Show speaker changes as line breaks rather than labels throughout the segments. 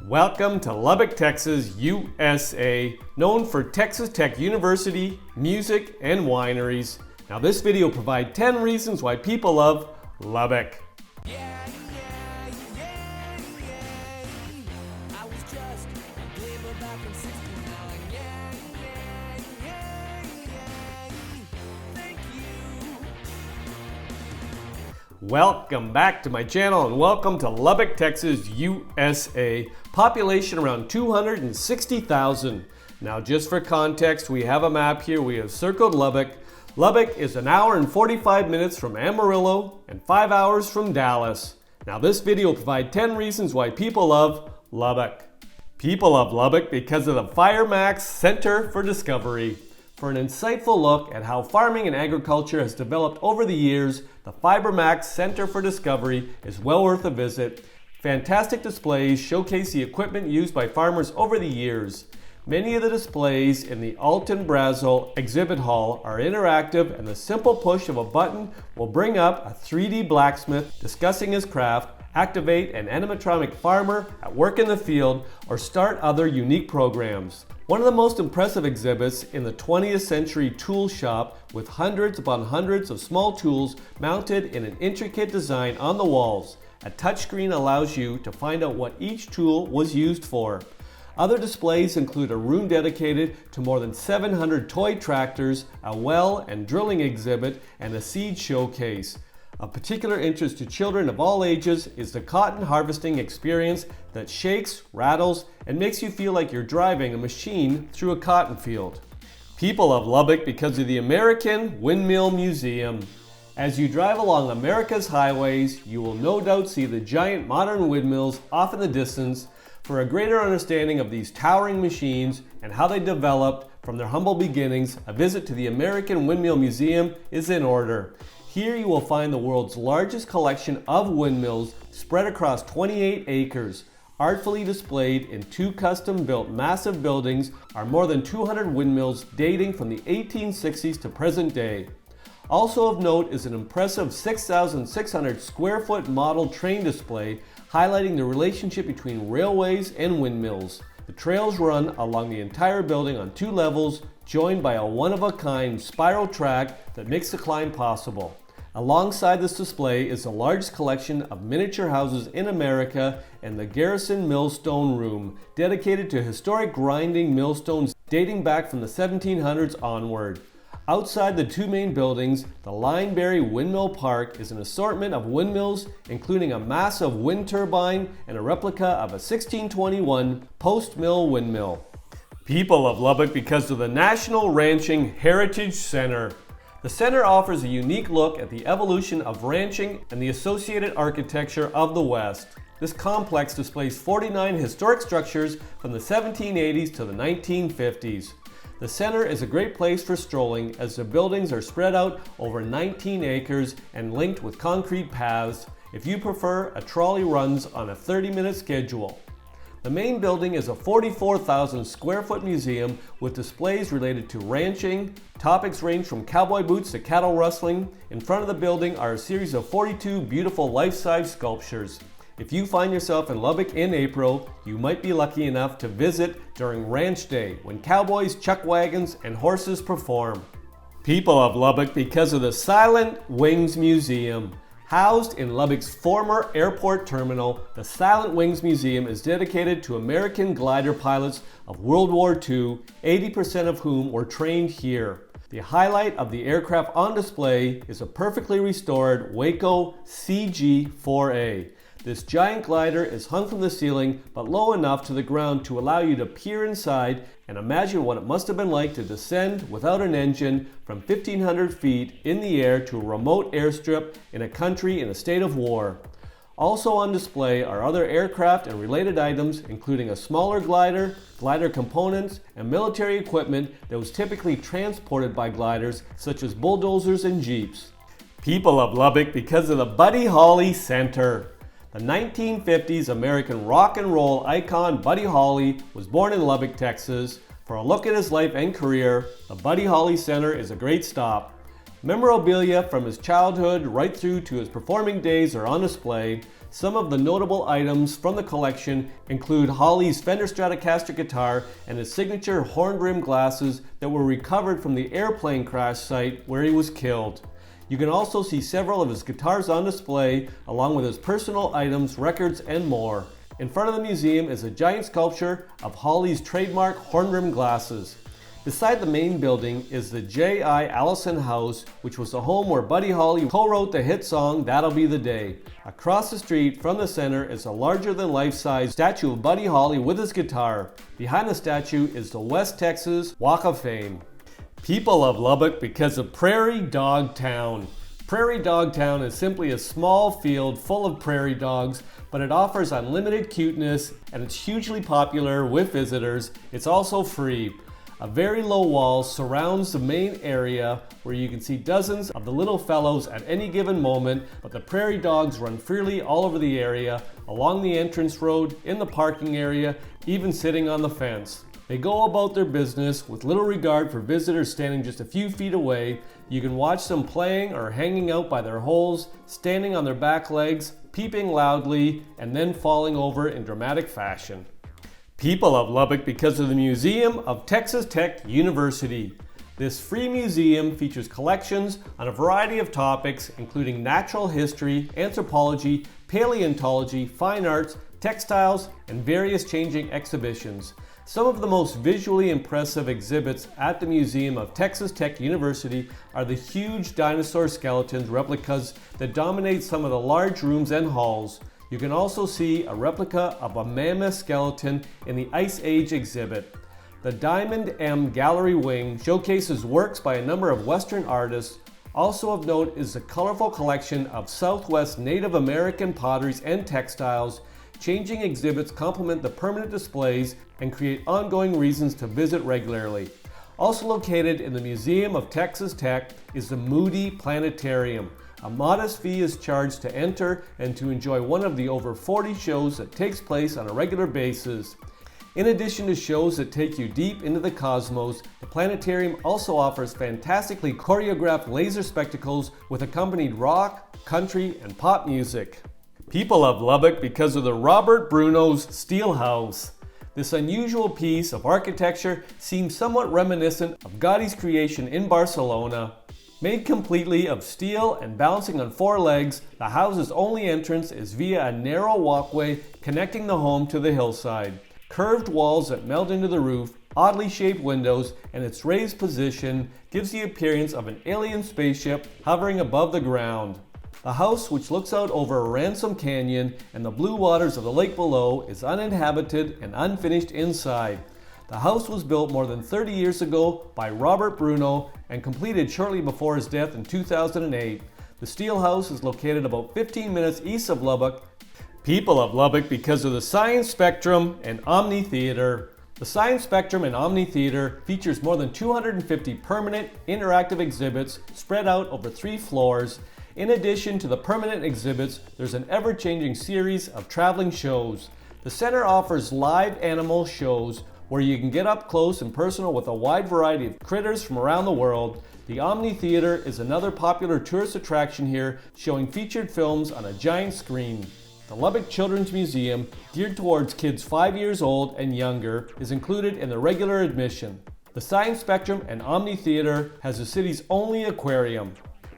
Welcome to Lubbock, Texas, USA, known for Texas Tech University, music, and wineries. Now this video provides 10 reasons why people love Lubbock. Welcome back to my channel and welcome to Lubbock, Texas, USA. Population around 260,000. Now just for context, we have a map here. We have circled Lubbock. Lubbock is an hour and 45 minutes from Amarillo and 5 hours from Dallas. Now this video will provide 10 reasons why people love Lubbock. People love Lubbock because of the Fibermax Center for Discovery. For an insightful look at how farming and agriculture has developed over the years, the Fibermax Center for Discovery is well worth a visit. Fantastic displays showcase the equipment used by farmers over the years. Many of the displays in the Alton Brazel exhibit hall are interactive, and the simple push of a button will bring up a 3D blacksmith discussing his craft, activate an animatronic farmer at work in the field, or start other unique programs. One of the most impressive exhibits in the 20th century tool shop, with hundreds upon hundreds of small tools mounted in an intricate design on the walls. A touchscreen allows you to find out what each tool was used for. Other displays include a room dedicated to more than 700 toy tractors, a well and drilling exhibit, and a seed showcase. Of particular interest to children of all ages is the cotton harvesting experience that shakes, rattles, and makes you feel like you're driving a machine through a cotton field. People love Lubbock because of the American Windmill Museum. As you drive along America's highways, you will no doubt see the giant modern windmills off in the distance. For a greater understanding of these towering machines and how they developed from their humble beginnings, a visit to the American Windmill Museum is in order. Here you will find the world's largest collection of windmills spread across 28 acres. Artfully displayed in two custom-built massive buildings are more than 200 windmills dating from the 1860s to present day. Also of note is an impressive 6,600 square foot model train display highlighting the relationship between railways and windmills. The trails run along the entire building on 2 levels, joined by a one-of-a-kind spiral track that makes the climb possible. Alongside this display is the largest collection of miniature houses in America and the Garrison Millstone Room, dedicated to historic grinding millstones dating back from the 1700s onward. Outside the 2 main buildings, the Lineberry Windmill Park is an assortment of windmills, including a massive wind turbine and a replica of a 1621 post-mill windmill. People love Lubbock because of the National Ranching Heritage Center. The center offers a unique look at the evolution of ranching and the associated architecture of the West. This complex displays 49 historic structures from the 1780s to the 1950s. The center is a great place for strolling as the buildings are spread out over 19 acres and linked with concrete paths. If you prefer, a trolley runs on a 30-minute schedule. The main building is a 44,000 square foot museum with displays related to ranching. Topics range from cowboy boots to cattle rustling. In front of the building are a series of 42 beautiful life-size sculptures. If you find yourself in Lubbock in April, you might be lucky enough to visit during Ranch Day, when cowboys, chuck wagons, and horses perform. People love Lubbock because of the Silent Wings Museum. Housed in Lubbock's former airport terminal, the Silent Wings Museum is dedicated to American glider pilots of World War II, 80% of whom were trained here. The highlight of the aircraft on display is a perfectly restored Waco CG-4A. This giant glider is hung from the ceiling but low enough to the ground to allow you to peer inside and imagine what it must have been like to descend without an engine from 1,500 feet in the air to a remote airstrip in a country in a state of war. Also on display are other aircraft and related items, including a smaller glider, glider components, and military equipment that was typically transported by gliders such as bulldozers and jeeps. People love Lubbock because of the Buddy Holly Center. The 1950s American rock and roll icon Buddy Holly was born in Lubbock, Texas. For a look at his life and career, the Buddy Holly Center is a great stop. Memorabilia from his childhood right through to his performing days are on display. Some of the notable items from the collection include Holly's Fender Stratocaster guitar and his signature horn rim glasses that were recovered from the airplane crash site where he was killed. You can also see several of his guitars on display, along with his personal items, records, and more. In front of the museum is a giant sculpture of Holly's trademark horn rim glasses. Beside the main building is the J.I. Allison House, which was the home where Buddy Holly co-wrote the hit song That'll Be the Day. Across the street from the center is a larger-than-life-size statue of Buddy Holly with his guitar. Behind the statue is the West Texas Walk of Fame. People love Lubbock because of Prairie Dog Town. Prairie Dog Town is simply a small field full of prairie dogs, but it offers unlimited cuteness and it's hugely popular with visitors. It's also free. A very low wall surrounds the main area where you can see dozens of the little fellows at any given moment, but the prairie dogs run freely all over the area, along the entrance road, in the parking area, even sitting on the fence. They go about their business with little regard for visitors standing just a few feet away. You can watch them playing or hanging out by their holes, standing on their back legs, peeping loudly, and then falling over in dramatic fashion. People love Lubbock because of the Museum of Texas Tech University. This free museum features collections on a variety of topics, including natural history, anthropology, paleontology, fine arts, textiles, and various changing exhibitions. Some of the most visually impressive exhibits at the Museum of Texas Tech University are the huge dinosaur skeletons replicas that dominate some of the large rooms and halls. You can also see a replica of a mammoth skeleton in the Ice Age exhibit. The Diamond M Gallery Wing showcases works by a number of Western artists. Also of note is the colorful collection of Southwest Native American potteries and textiles. Changing exhibits complement the permanent displays and create ongoing reasons to visit regularly. Also located in the Museum of Texas Tech is the Moody Planetarium. A modest fee is charged to enter and to enjoy one of the over 40 shows that takes place on a regular basis. In addition to shows that take you deep into the cosmos, the planetarium also offers fantastically choreographed laser spectacles with accompanied rock, country, and pop music. People love Lubbock because of the Robert Bruno's Steel House. This unusual piece of architecture seems somewhat reminiscent of Gaudi's creation in Barcelona. Made completely of steel and balancing on four legs, the house's only entrance is via a narrow walkway connecting the home to the hillside. Curved walls that meld into the roof, oddly shaped windows, and its raised position gives the appearance of an alien spaceship hovering above the ground. The house, which looks out over a Ransom Canyon and the blue waters of the lake below, is uninhabited and unfinished inside. The house was built more than 30 years ago by Robert Bruno and completed shortly before his death in 2008. The Steel House is located about 15 minutes east of Lubbock. People love Lubbock because of the Science Spectrum and Omni Theater. The Science Spectrum and Omni Theater features more than 250 permanent interactive exhibits spread out over 3 floors. In addition to the permanent exhibits, there's an ever-changing series of traveling shows. The center offers live animal shows where you can get up close and personal with a wide variety of critters from around the world. The Omni Theater is another popular tourist attraction here, showing featured films on a giant screen. The Lubbock Children's Museum, geared towards kids 5 years old and younger, is included in the regular admission. The Science Spectrum and Omni Theater has the city's only aquarium.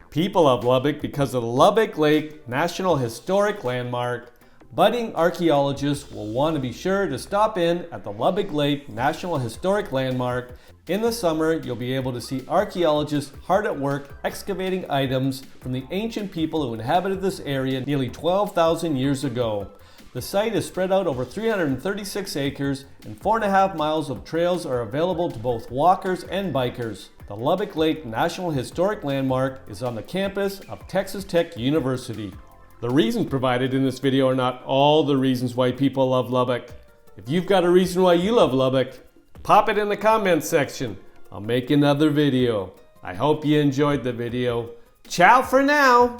People love Lubbock because of the Lubbock Lake National Historic Landmark. Budding archaeologists will want to be sure to stop in at the Lubbock Lake National Historic Landmark. In the summer, you'll be able to see archaeologists hard at work excavating items from the ancient people who inhabited this area nearly 12,000 years ago. The site is spread out over 336 acres and 4.5 miles of trails are available to both walkers and bikers. The Lubbock Lake National Historic Landmark is on the campus of Texas Tech University. The reasons provided in this video are not all the reasons why people love Lubbock. If you've got a reason why you love Lubbock, pop it in the comments section. I'll make another video. I hope you enjoyed the video. Ciao for now!